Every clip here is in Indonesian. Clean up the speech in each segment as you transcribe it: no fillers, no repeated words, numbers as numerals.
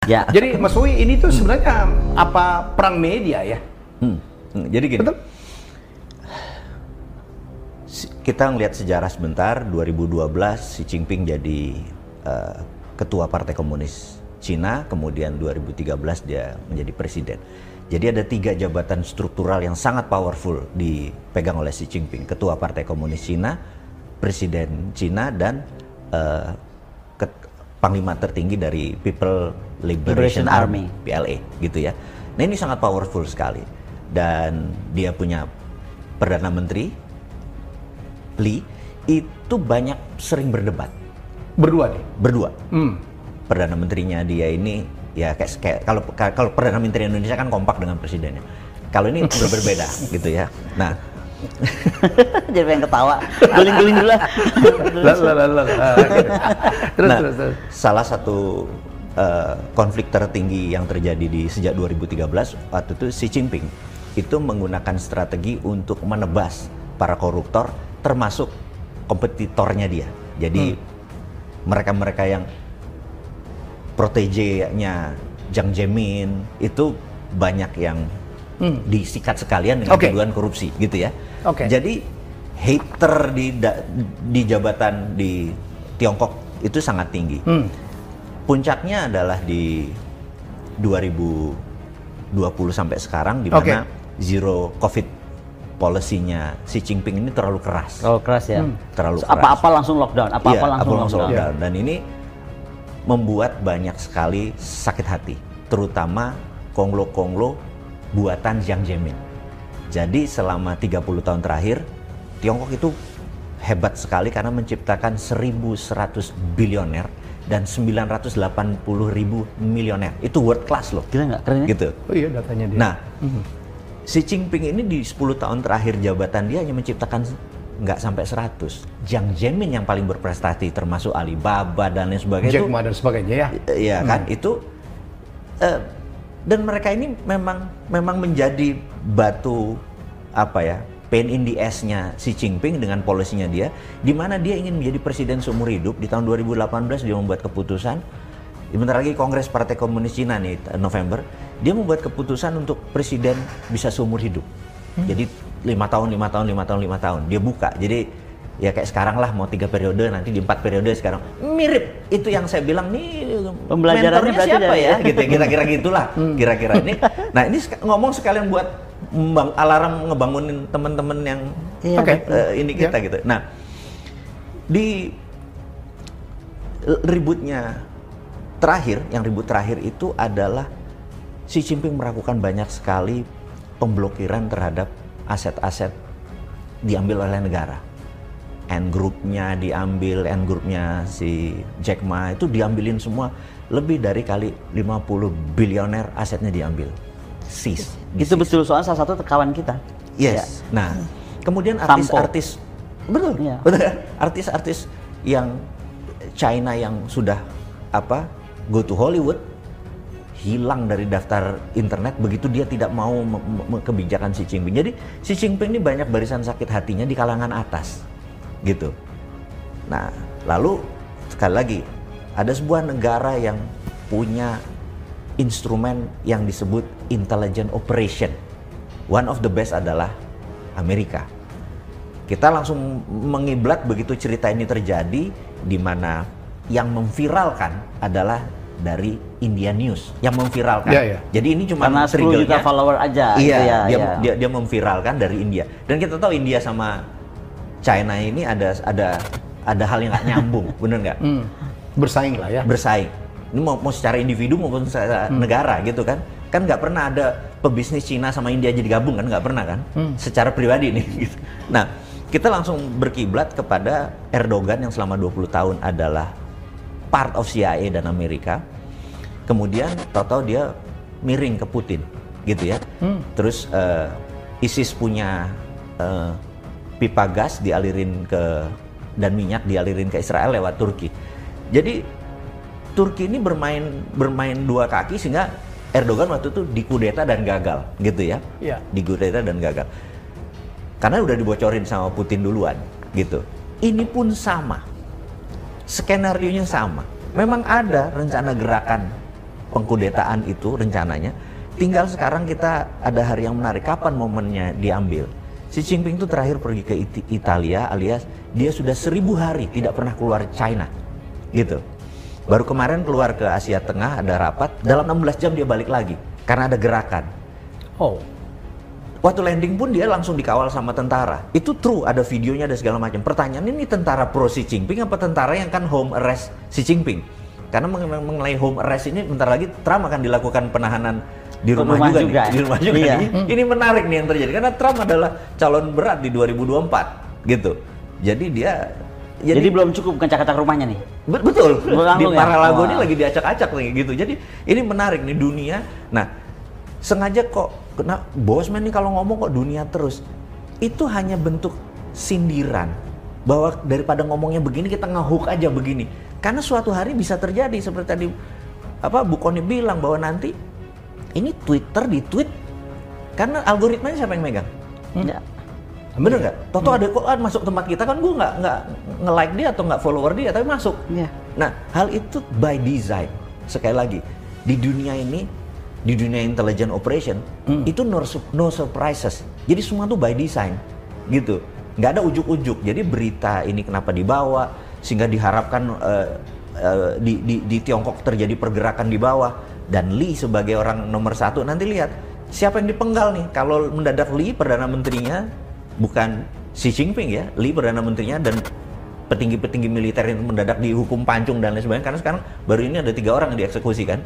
Ya. Jadi Mas Uwi, ini tuh sebenarnya apa perang media ya? Jadi gini. Betul? Kita ngelihat sejarah sebentar, 2012 Xi Jinping jadi ketua Partai Komunis Cina, kemudian 2013 dia menjadi presiden. Jadi ada 3 jabatan struktural yang sangat powerful dipegang oleh Xi Jinping. Ketua Partai Komunis Cina, Presiden Cina, dan Panglima tertinggi dari People Liberation Army, PLA gitu ya. Nah ini sangat powerful sekali. Dan dia punya Perdana Menteri, Li, itu banyak sering berdebat. Berdua nih? Berdua. Perdana Menterinya dia ini, ya kayak kalau Perdana Menteri Indonesia kan kompak dengan presidennya. Kalau ini berbeda gitu ya. Nah, jadi pengen ketawa, guling-guling dulu lah. Terus. Salah satu konflik tertinggi yang terjadi sejak 2013 waktu itu Xi Jinping itu menggunakan strategi untuk menebas para koruptor, termasuk kompetitornya dia. Jadi mereka-mereka yang protege-nya Jiang Zemin itu banyak yang disikat sekalian dengan tuduhan korupsi gitu ya. Jadi hater di jabatan di Tiongkok itu sangat tinggi. Puncaknya adalah di 2020 sampai sekarang, di mana zero COVID policy-nya Xi Jinping ini terlalu keras. Terlalu keras ya. Terlalu keras. Apa-apa langsung lockdown. Apa-apa langsung lockdown. Dan ini membuat banyak sekali sakit hati, terutama konglo-konglo buatan Jiang Zemin. Jadi selama 30 tahun terakhir, Tiongkok itu hebat sekali karena menciptakan 1.100 bilioner dan 980.000 milioner. Itu world class loh. Gila nggak? Keren ya? Gitu. Oh iya, datanya dia. Nah, Xi Jinping ini di 10 tahun terakhir jabatan dia hanya menciptakan nggak sampai 100. Jiang Zemin yang paling berprestasi, termasuk Alibaba dan lain sebagainya. Jack Ma dan sebagainya ya. Iya kan, itu dan mereka ini memang menjadi batu apa ya, pain in the ass-nya Xi Jinping dengan polisinya dia, di mana dia ingin menjadi presiden seumur hidup. Di tahun 2018 dia membuat keputusan, bentar lagi Kongres Partai Komunis Cina nih November, dia membuat keputusan untuk presiden bisa seumur hidup. Jadi 5 tahun dia buka. Jadi ya kayak sekarang lah, mau 3 periode, nanti di 4 periode sekarang. Mirip itu yang saya bilang nih, pembelajarannya mentornya siapa ya? Gitu, kira-kira gitulah. Kira-kira ini. Nah ini ngomong sekalian buat alarm ngebangunin teman-teman yang ini kita gitu. Nah di ributnya terakhir, yang ribut terakhir itu adalah Xi Jinping melakukan banyak sekali pemblokiran terhadap aset-aset diambil oleh negara. N-Group-nya diambil, N-Group-nya si Jack Ma itu diambilin semua, lebih dari kali 50 bilioner asetnya diambil. Seize. Itu betul, soalnya salah satu kawan kita. Yes. Ya. Nah, kemudian artis-artis, betul, ya. Betul kan? Artis-artis yang China yang sudah go to Hollywood, hilang dari daftar internet begitu dia tidak mau kebijakan Xi Jinping. Jadi Xi Jinping ini banyak barisan sakit hatinya di kalangan atas, gitu. Nah, lalu sekali lagi ada sebuah negara yang punya instrumen yang disebut intelligent operation. One of the best adalah Amerika. Kita langsung mengiblat begitu cerita ini terjadi, di mana yang memviralkan adalah dari India News yang memviralkan. Jadi ini cuma karena 10 juta follower aja. Iya, dia memviralkan dari India. Dan kita tahu India sama China ini ada hal yang nggak nyambung, bener nggak? Bersaing lah ya. Bersaing. Ini mau secara individu maupun secara negara gitu kan? Kan nggak pernah ada pebisnis Cina sama India jadi gabung kan? Nggak pernah kan? Secara pribadi nih. Gitu. Nah, kita langsung berkiblat kepada Erdogan yang selama 20 tahun adalah part of CIA dan Amerika. Kemudian tahu-tahu dia miring ke Putin gitu ya. Terus ISIS punya pipa gas dialirin dan minyak dialirin ke Israel lewat Turki. Jadi Turki ini bermain dua kaki sehingga Erdogan waktu itu dikudeta dan gagal gitu ya. Dikudeta dan gagal. Karena udah dibocorin sama Putin duluan gitu. Ini pun sama. Skenarionya sama. Memang ada rencana gerakan pengkudetaan itu rencananya. Tinggal sekarang kita ada hari yang menarik, kapan momennya diambil. Xi Jinping itu terakhir pergi ke Italia, alias dia sudah 1000 hari tidak pernah keluar China, gitu. Baru kemarin keluar ke Asia Tengah, ada rapat, dalam 16 jam dia balik lagi, karena ada gerakan. Oh. Waktu landing pun dia langsung dikawal sama tentara. Itu true, ada videonya, ada segala macam. Pertanyaan ini tentara pro Xi Jinping apa tentara yang kan home arrest Xi Jinping? Karena mengenai home arrest ini bentar lagi Trump akan dilakukan penahanan di rumah juga nih. Di rumah juga iya. nih. Ini menarik nih yang terjadi karena Trump adalah calon berat di 2024 gitu. Jadi dia Jadi belum cukup ngacak-ngacak rumahnya nih. Betul. Di Ya? Mar-a-Lago ini Wah. lagi diacak-acak nih gitu. Jadi ini menarik nih dunia. Nah, sengaja kok kena Bosman nih kalau ngomong kok dunia terus. Itu hanya bentuk sindiran bahwa daripada ngomongnya begini kita ngehook aja begini. Karena suatu hari bisa terjadi seperti tadi Bu Kony bilang bahwa nanti ini Twitter di-tweet karena algoritmanya siapa yang megang? Ya. Bener nggak? Toto ada kok masuk tempat kita kan gue nggak nge-like dia atau nggak follower dia tapi masuk. Iya. Nah hal itu by design. Sekali lagi di dunia ini, di dunia intelligent operation itu no surprises. Jadi semua tuh by design gitu. Nggak ada ujuk-ujuk. Jadi berita ini kenapa dibawa sehingga diharapkan di Tiongkok terjadi pergerakan di bawah. Dan Lee sebagai orang nomor 1 nanti lihat siapa yang dipenggal nih. Kalau mendadak Lee perdana menterinya bukan Xi Jinping ya, Lee perdana menterinya dan petinggi-petinggi militer yang mendadak dihukum pancung dan lain sebagainya. Karena sekarang baru ini ada 3 orang yang dieksekusi kan.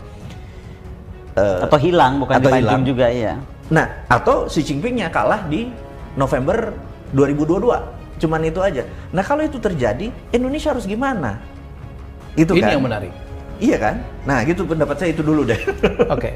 Atau hilang, bukan dipancung juga ya. Nah, atau Xi Jinpingnya kalah di November 2022. Cuman itu aja. Nah, kalau itu terjadi, Indonesia harus gimana? Itu Ini kan? yang menarik. Iya kan? Nah, gitu pendapat saya itu dulu deh. Oke.